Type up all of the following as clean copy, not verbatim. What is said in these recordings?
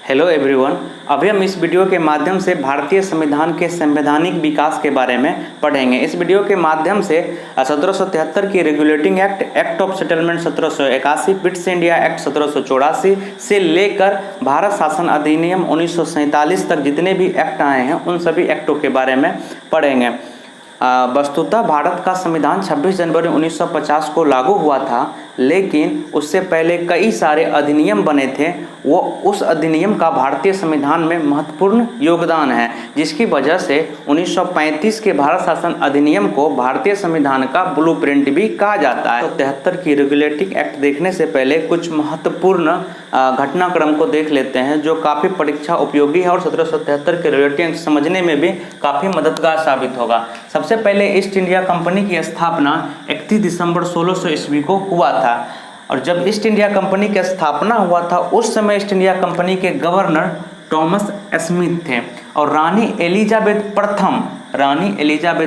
Hello everyone. अभी हम इस वीडियो के माध्यम से भारतीय संविधान के संवैधानिक विकास के बारे में पढ़ेंगे। इस वीडियो के माध्यम से 1773 की regulating act, act of settlement 1781, British India act 1784 से लेकर भारत शासन अधिनियम 1947 तक जितने भी एक्ट आए हैं उन सभी एक्टों के बारे में पढ़ेंगे। वस्तुतः भारत का संविधान 26 जनवरी 1950 को लागू हुआ था, लेकिन उससे पहले कई सारे अधिनियम बने थे। वो उस अधिनियम का भारतीय संविधान में महत्वपूर्ण योगदान है, जिसकी वजह से 1935 के भारत शासन अधिनियम को भारतीय संविधान का ब्लूप्रिंट भी कहा जाता है। 73 की रेगुलेटिंग एक्ट देखने से पहले कुछ महत्वपूर्ण घटनाक्रम को देख लेते हैं, जो काफ़ी परीक्षा उपयोगी है और 1773 के रेगुलेटिंग एक्ट समझने में भी काफ़ी मददगार साबित होगा। सबसे पहले ईस्ट इंडिया कंपनी की स्थापना 31 दिसंबर 1600 ईस्वी को हुआ था, और जब ईस्ट इंडिया कंपनी की स्थापना हुआ था उस समय ईस्ट इंडिया कंपनी के गवर्नर थॉमस स्मिथ थे और रानी एलिजाबेथ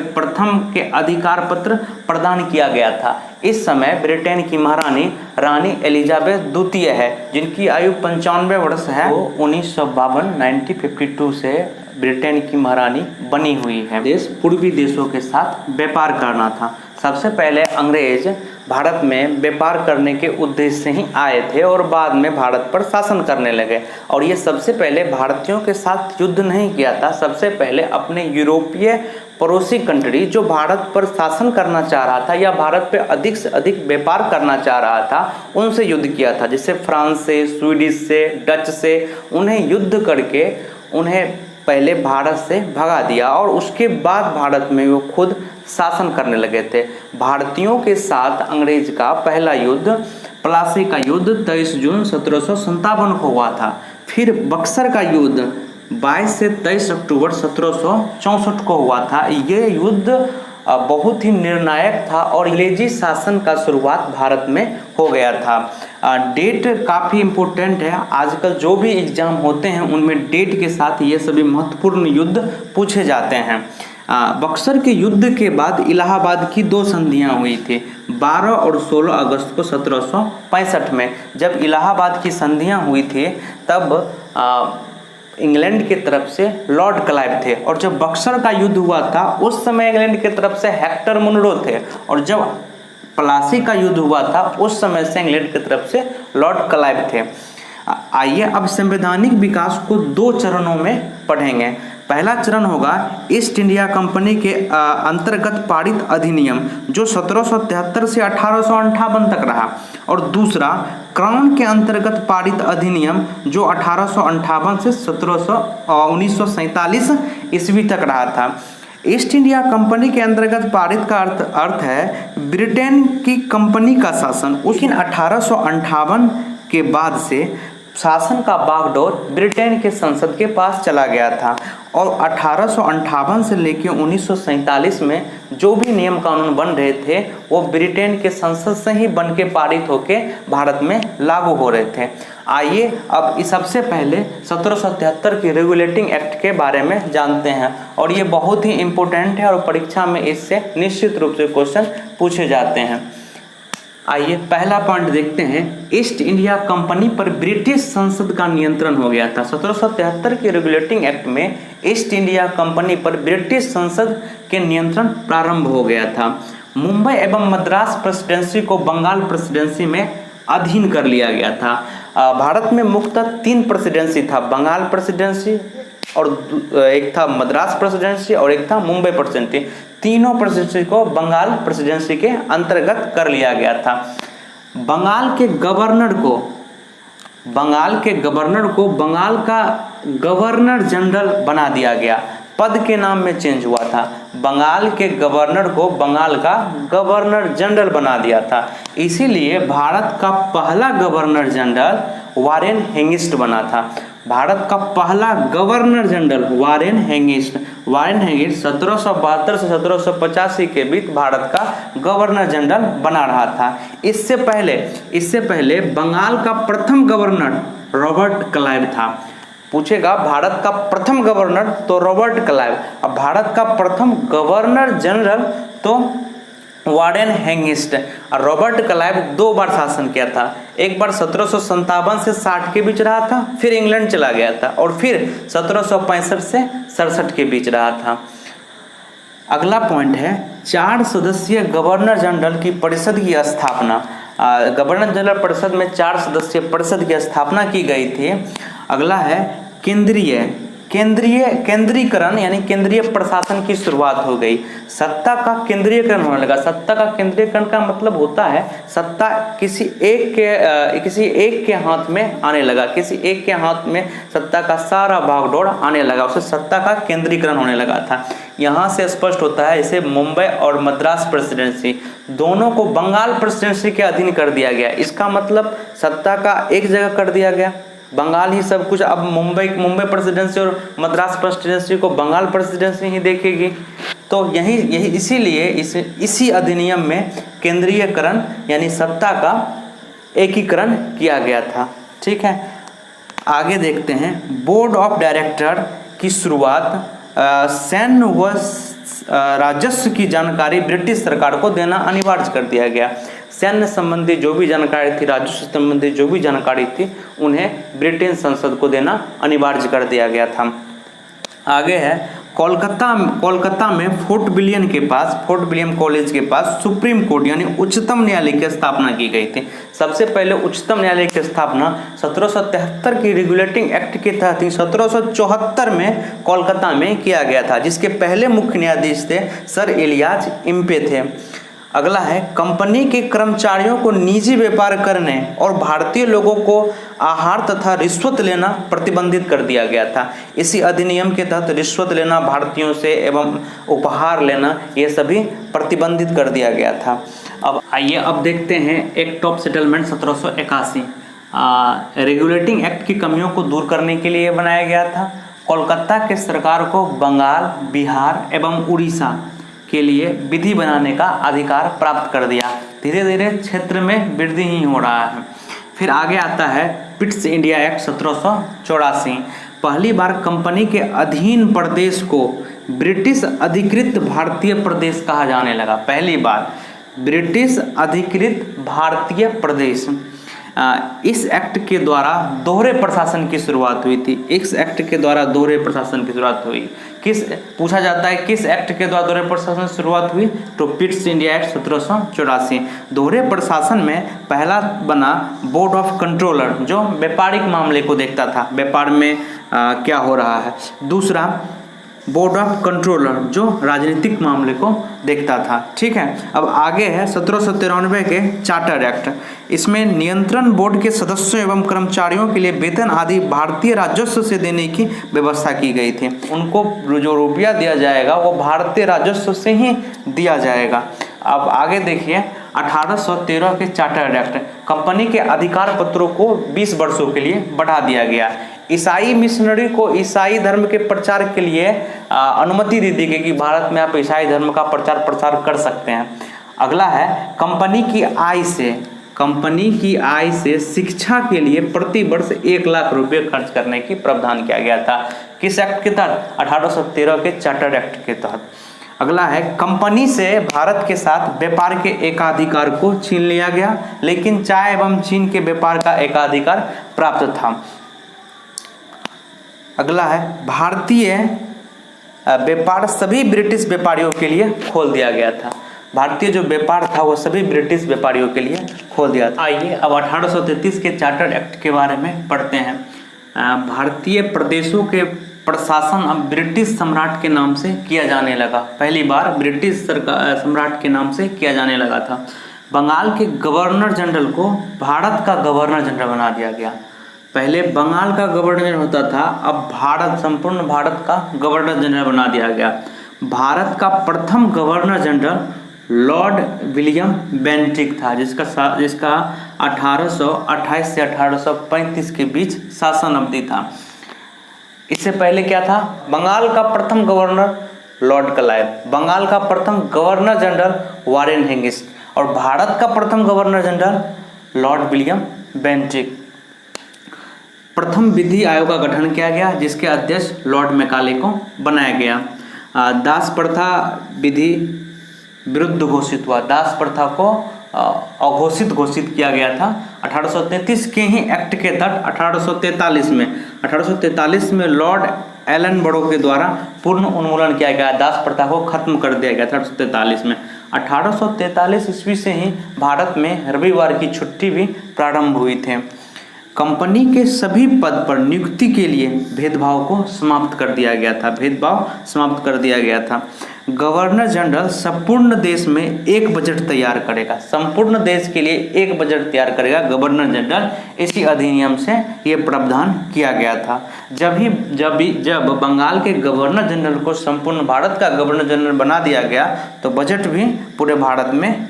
प्रथम के अधिकार पत्र प्रदान किया गया था। इस समय ब्रिटेन की महारानी रानी एलिजाबेथ द्वितीय है, जिनकी आयु 95 वर्ष है। वो 1952 से ब्रिटेन की महारानी बनी हुई है। देश पूर्वी देशों के साथ व्यापार करना था। सबसे पहले अंग्रेज भारत में व्यापार करने के उद्देश्य से ही आए थे और बाद में भारत पर शासन करने लगे, और ये सबसे पहले भारतीयों के साथ युद्ध नहीं किया था। सबसे पहले अपने यूरोपीय पड़ोसी कंट्री जो भारत पर शासन करना चाह रहा था या भारत पे अधिक से अधिक व्यापार करना चाह रहा था, उनसे युद्ध किया था। जैसे फ्रांस से, स्वीडिश से, डच से, उन्हें युद्ध करके उन्हें पहले भारत से भगा दिया और उसके बाद भारत में वो खुद शासन करने लगे थे। भारतीयों के साथ अंग्रेज का पहला युद्ध, प्लासी का युद्ध 23 जून 1757 को हुआ था। फिर बक्सर का युद्ध 22 से 23 अक्टूबर 1764 को हुआ था। ये युद्ध बहुत ही निर्णायक था और अंग्रेजी शासन का शुरुआत भारत में हो गया था। डेट काफ़ी इम्पोर्टेंट है। आजकल जो भी एग्जाम होते हैं उनमें डेट के साथ ये सभी महत्वपूर्ण युद्ध पूछे जाते हैं। बक्सर के युद्ध के बाद इलाहाबाद की दो संधियां हुई थी, 12 और 16 अगस्त को 1765 में। जब इलाहाबाद की संधियां हुई थी तब इंग्लैंड की तरफ से लॉर्ड क्लाइव थे, और जब बक्सर का युद्ध हुआ था उस समय इंग्लैंड की तरफ से हेक्टर मुनरो थे, और जब प्लासी का युद्ध हुआ था उस समय से इंग्लैंड की तरफ से लॉर्ड क्लाइव थे। आइए अब संवैधानिक विकास को दो चरणों में पढ़ेंगे। पहला चरण होगा ईस्ट इंडिया कंपनी के अंतर्गत पारित अधिनियम, जो 1773 से 1858 तक रहा, और दूसरा क्राउन के अंतर्गत पारित अधिनियम जो 1858 से 1947 ईस्वी तक रहा था। ईस्ट इंडिया कंपनी के अंतर्गत पारित का अर्थ है ब्रिटेन की कंपनी का शासन। लेकिन 1858 के बाद से शासन का बागडोर ब्रिटेन के संसद के पास चला गया था, और 1858 से लेकर 1947 में जो भी नियम कानून बन रहे थे वो ब्रिटेन के संसद से ही बन के पारित होके भारत में लागू हो रहे थे। आइए अब सबसे पहले 1773 की रेगुलेटिंग एक्ट के बारे में जानते हैं, और ये बहुत ही इम्पोर्टेंट है और परीक्षा में इससे निश्चित रूप से क्वेश्चन पूछे जाते हैं। आइए पहला पॉइंट देखते हैं। ईस्ट इंडिया कंपनी पर ब्रिटिश संसद का नियंत्रण हो गया था। 1773 के रेगुलेटिंग एक्ट में ईस्ट इंडिया कंपनी पर ब्रिटिश संसद के नियंत्रण प्रारंभ हो गया था। मुंबई एवं मद्रास प्रेसिडेंसी को बंगाल प्रेसिडेंसी में अधीन कर लिया गया था। भारत में मुख्यतः 3 प्रेसिडेंसी था, बंगाल प्रेसिडेंसी, और एक था मद्रास प्रेसिडेंसी और एक था मुंबई प्रेसिडेंसी। तीनों प्रेसिडेंसी को बंगाल प्रेसिडेंसी के अंतर्गत कर लिया गया था। बंगाल के गवर्नर को बंगाल का गवर्नर जनरल बना दिया गया। पद के नाम में चेंज हुआ था। बंगाल के गवर्नर को बंगाल का गवर्नर जनरल बना दिया था। इसीलिए भारत का पहला गवर्नर जनरल वारेन हेंगिस्ट बना था। भारत का पहला गवर्नर जनरल वारेन हेंगिस्ट 1772 से 1785 के बीच भारत का गवर्नर जनरल बना रहा था। इससे पहले बंगाल का प्रथम गवर्नर रॉबर्ट क्लाइव था। पूछेगा भारत का प्रथम गवर्नर तो रॉबर्ट क्लाइव, अब भारत का प्रथम गवर्नर जनरल तो वारेन हेंगिस्ट और रॉबर्ट क्लाइव 2 बार शासन किया था। एक बार 1757 से 60 के बीच रहा था, फिर इंग्लैंड चला गया था, और फिर 1765 से 67 के बीच रहा था। अगला पॉइंट है 4 सदस्यीय गवर्नर जनरल की परिषद की स्थापना। गवर्नर जनरल परिषद में 4 सदस्यीय परिषद की स्थापना की गई थी। अगला है केंद्रीकरण, यानी केंद्रीय प्रशासन की शुरुआत हो गई। सत्ता का केंद्रीयकरण होने लगा। सत्ता का केंद्रीयकरण का मतलब होता है सत्ता किसी एक के हाथ में आने लगा, किसी एक के हाथ में सत्ता का सारा भागदौड़ आने लगा, उसे सत्ता का केंद्रीकरण होने लगा था। यहाँ से स्पष्ट होता है इसे मुंबई और मद्रास प्रेसिडेंसी दोनों को बंगाल प्रेसिडेंसी के अधीन कर दिया गया। इसका मतलब सत्ता का एक जगह कर दिया गया, बंगाल ही सब कुछ। अब मुंबई प्रेसिडेंसी और मद्रास प्रेसिडेंसी को बंगाल प्रेसिडेंसी ही देखेगी। तो यही इसीलिए इसी अधिनियम में केंद्रीयकरण यानी सत्ता का एकीकरण किया गया था। ठीक है, आगे देखते हैं। बोर्ड ऑफ डायरेक्टर की शुरुआत सैन्य व राजस्व की जानकारी ब्रिटिश सरकार को देना अनिवार्य कर दिया गया। सैन्य संबंधी जो भी जानकारी थी, राजस्व संबंधी जो भी जानकारी थी, उन्हें ब्रिटेन संसद को देना अनिवार्य कर दिया गया था। आगे है कोलकाता में फोर्ट विलियम कॉलेज के पास सुप्रीम कोर्ट यानी उच्चतम न्यायालय की स्थापना की गई थी। सबसे पहले उच्चतम न्यायालय की स्थापना 1773 की रेगुलेटिंग एक्ट के तहत 1774 में कोलकाता में किया गया था, जिसके पहले मुख्य न्यायाधीश थे सर इलियास इम्पे थे। अगला है कंपनी के कर्मचारियों को निजी व्यापार करने और भारतीय लोगों को आहार तथा रिश्वत लेना प्रतिबंधित कर दिया गया था। इसी अधिनियम के तहत रिश्वत लेना भारतीयों से एवं उपहार लेना ये सभी प्रतिबंधित कर दिया गया था। अब आइए अब देखते हैं act of settlement 1781। Regulating act की कमियों को दूर करने के लिए बनाया गया था। कोलकाता के सरकार को बंगाल, बिहार एवं उड़ीसा के लिए विधि बनाने का अधिकार प्राप्त कर दिया। धीरे धीरे क्षेत्र में वृद्धि ही हो रहा है। फिर आगे आता है पिट्स इंडिया एक्ट 1784। पहली बार कंपनी के अधीन प्रदेश को ब्रिटिश अधिकृत भारतीय प्रदेश कहा जाने लगा। पहली बार ब्रिटिश अधिकृत भारतीय प्रदेश। इस एक्ट के द्वारा दोहरे प्रशासन की शुरुआत हुई थी। इस एक्ट के द्वारा दोहरे प्रशासन की शुरुआत हुई। पूछा जाता है किस एक्ट के द्वारा दोहरे प्रशासन की शुरुआत हुई, तो पिट्स इंडिया एक्ट 1784। दोहरे प्रशासन में पहला बना बोर्ड ऑफ कंट्रोलर, जो व्यापारिक मामले को देखता था, व्यापार में क्या हो रहा है। दूसरा बोर्ड ऑफ कंट्रोलर, जो राजनीतिक मामले को देखता था। ठीक है, अब आगे है 1793 के चार्टर एक्ट। इसमें नियंत्रण बोर्ड के सदस्यों एवं कर्मचारियों के लिए वेतन आदि भारतीय राजस्व से देने की व्यवस्था की गई थी। उनको जो रुपया दिया जाएगा वो भारतीय राजस्व से ही दिया जाएगा। अब आगे देखिए 1813 के चार्टर एक्ट। कंपनी के अधिकार पत्रों को 20 वर्षों के लिए बढ़ा दिया गया। ईसाई मिशनरी को ईसाई धर्म के प्रचार के लिए अनुमति दी गई कि भारत में आप ईसाई धर्म का प्रचार प्रसार कर सकते हैं। अगला है कंपनी की आय से शिक्षा के लिए प्रति वर्ष 1 लाख रुपये खर्च करने की प्रावधान किया गया था। किस एक्ट के तहत? 1813 के चार्टर एक्ट के तहत। अगला है कंपनी से भारत के साथ व्यापार के एकाधिकार को छीन लिया गया, लेकिन चाय एवं चीन के व्यापार का एकाधिकार प्राप्त था। अगला है भारतीय व्यापार सभी ब्रिटिश व्यापारियों के लिए खोल दिया गया था। भारतीय जो व्यापार था वो सभी ब्रिटिश व्यापारियों के लिए खोल दिया था। आइए अब 1833 के चार्टर एक्ट के बारे में पढ़ते हैं। भारतीय प्रदेशों के प्रशासन अब ब्रिटिश सम्राट के नाम से किया जाने लगा। पहली बार ब्रिटिश सम्राट के नाम से किया जाने लगा था। बंगाल के गवर्नर जनरल को भारत का गवर्नर जनरल बना दिया गया। पहले बंगाल का गवर्नर जनरल होता था, अब संपूर्ण भारत का गवर्नर जनरल बना दिया गया। भारत का प्रथम governor general Lord William Bentinck था, जिसका 1828 से 1835 के बीच शासन अवधि था। इससे पहले क्या था? बंगाल का प्रथम गवर्नर लॉर्ड क्लाइव, बंगाल का प्रथम गवर्नर जनरल वारेन हेंगिस्ट और भारत का प्रथम governor general Lord William Bentinck. प्रथम विधि आयोग का गठन किया गया, जिसके अध्यक्ष लॉर्ड मैकाले को बनाया गया। दास प्रथा विधि विरुद्ध घोषित हुआ। दास प्रथा को अघोषित घोषित किया गया था 1833 के ही एक्ट के तहत। 1843 में लॉर्ड एलन बरो के द्वारा पूर्ण उन्मूलन किया गया, दास प्रथा को खत्म कर दिया गया था 1843 में। 1843 ईस्वी से ही भारत में रविवार की छुट्टी भी प्रारंभ हुई थी। कंपनी के सभी पद पर नियुक्ति के लिए भेदभाव को समाप्त कर दिया गया था। गवर्नर जनरल संपूर्ण देश में एक बजट तैयार करेगा, संपूर्ण देश के लिए एक बजट तैयार करेगा गवर्नर जनरल। इसी अधिनियम से ये प्रावधान किया गया था। जब बंगाल के गवर्नर जनरल को संपूर्ण भारत का गवर्नर जनरल बना दिया गया तो बजट भी पूरे भारत में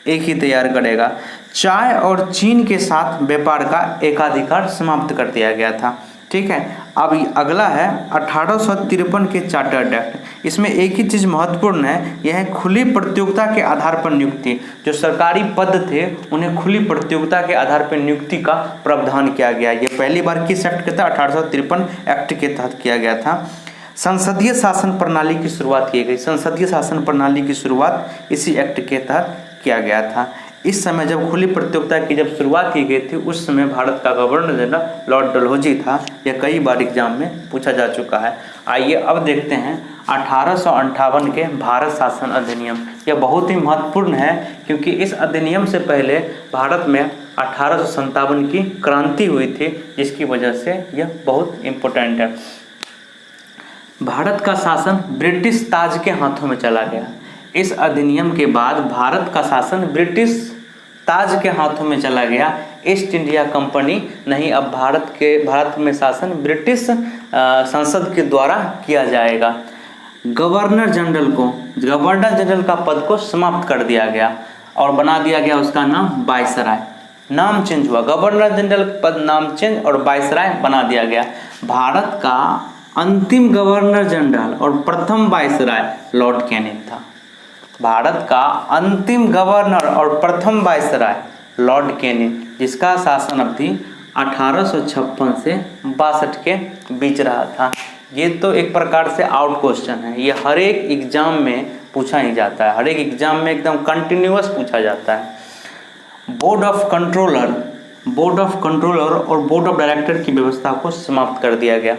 एक ही तैयार करेगा। चाय और चीन के साथ व्यापार का एकाधिकार समाप्त कर दिया गया था। ठीक है, अब अगला है 1853 के चार्टर्ड एक्ट। इसमें एक ही चीज़ महत्वपूर्ण है, यह है खुली प्रतियोगिता के आधार पर नियुक्ति। जो सरकारी पद थे उन्हें खुली प्रतियोगिता के आधार पर नियुक्ति का प्रावधान किया गया। ये पहली बार किस एक्ट के तहत? 1853 एक्ट के तहत किया गया था। संसदीय शासन प्रणाली की शुरुआत की गई। संसदीय शासन प्रणाली की शुरुआत इसी एक्ट के तहत किया गया था। इस समय जब खुली प्रतियोगिता की जब शुरुआत की गई थी उस समय भारत का गवर्नर जनरल लॉर्ड डलहौजी था। यह कई बार एग्जाम में पूछा जा चुका है। आइए अब देखते हैं 1858 के भारत शासन अधिनियम। यह बहुत ही महत्वपूर्ण है क्योंकि इस अधिनियम से पहले भारत में 1857 की क्रांति हुई थी, जिसकी वजह से यह बहुत इम्पोर्टेंट है। भारत का शासन ब्रिटिश ताज के हाथों में चला गया। इस अधिनियम के बाद भारत का शासन ब्रिटिश ताज के हाथों में चला गया। ईस्ट इंडिया कंपनी नहीं, अब भारत में शासन ब्रिटिश संसद के द्वारा किया जाएगा। गवर्नर जनरल का पद को समाप्त कर दिया गया और बना दिया गया उसका नाम वायसराय। नाम चेंज हुआ, गवर्नर जनरल पद नाम चेंज और वायसराय बना दिया गया। भारत का अंतिम गवर्नर जनरल और प्रथम वायसराय लॉर्ड कैनिंग था। भारत का अंतिम गवर्नर और प्रथम वायसराय लॉर्ड कैनिंग, जिसका शासन अवधि 1856 से 62 के बीच रहा था। ये तो एक प्रकार से आउट क्वेश्चन है, ये हर एक एग्जाम में पूछा ही जाता है, हर एक एग्जाम में एकदम कंटिन्यूअस पूछा जाता है। बोर्ड ऑफ कंट्रोलर और बोर्ड ऑफ डायरेक्टर की व्यवस्था को समाप्त कर दिया गया।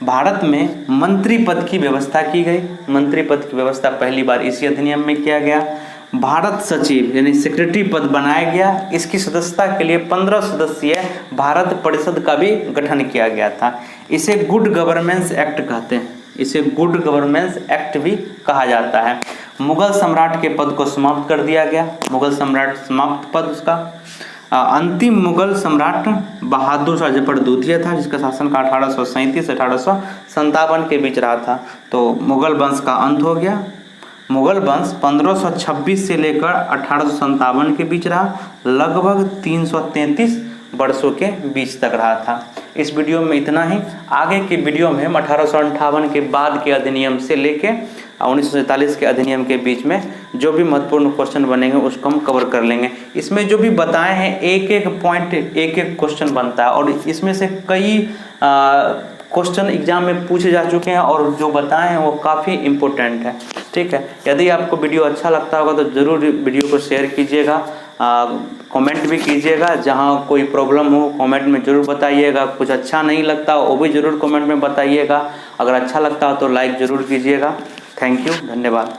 भारत में मंत्री पद की व्यवस्था की गई। मंत्री पद की व्यवस्था पहली बार इसी अधिनियम में किया गया। भारत सचिव यानी सेक्रेटरी पद बनाया गया। इसकी सदस्यता के लिए 15 सदस्यीय भारत परिषद का भी गठन किया गया था। इसे गुड गवर्नेंस एक्ट कहते हैं, इसे गुड गवर्नेंस एक्ट भी कहा जाता है। मुगल सम्राट के पद को समाप्त कर दिया गया। मुगल सम्राट समाप्त पद उसका। अंतिम मुगल सम्राट बहादुर शाह जफर द्वितीय था, जिसका शासनकाल 1837 से 1857 के बीच रहा था। तो मुगल वंश का अंत हो गया। मुगल वंश 1526 से लेकर 1857 के बीच रहा, लगभग 333 वर्षों के बीच तक रहा था। इस वीडियो में इतना ही। आगे के वीडियो में हम 1858 के बाद के अधिनियम से लेके 1947 के अधिनियम के बीच में जो भी महत्वपूर्ण क्वेश्चन बनेंगे उसको हम कवर कर लेंगे। इसमें जो भी बताए हैं एक एक पॉइंट एक एक क्वेश्चन बनता है और इसमें से कई क्वेश्चन एग्जाम में पूछे जा चुके हैं और जो बताए हैं वो काफ़ी इम्पोर्टेंट है। ठीक है, यदि आपको वीडियो अच्छा लगता होगा तो ज़रूर वीडियो को शेयर कीजिएगा, कमेंट भी कीजिएगा। जहाँ कोई प्रॉब्लम हो कमेंट में ज़रूर बताइएगा। कुछ अच्छा नहीं लगता वो भी ज़रूर कमेंट में बताइएगा। अगर अच्छा लगता हो तो लाइक ज़रूर कीजिएगा। थैंक यू, धन्यवाद।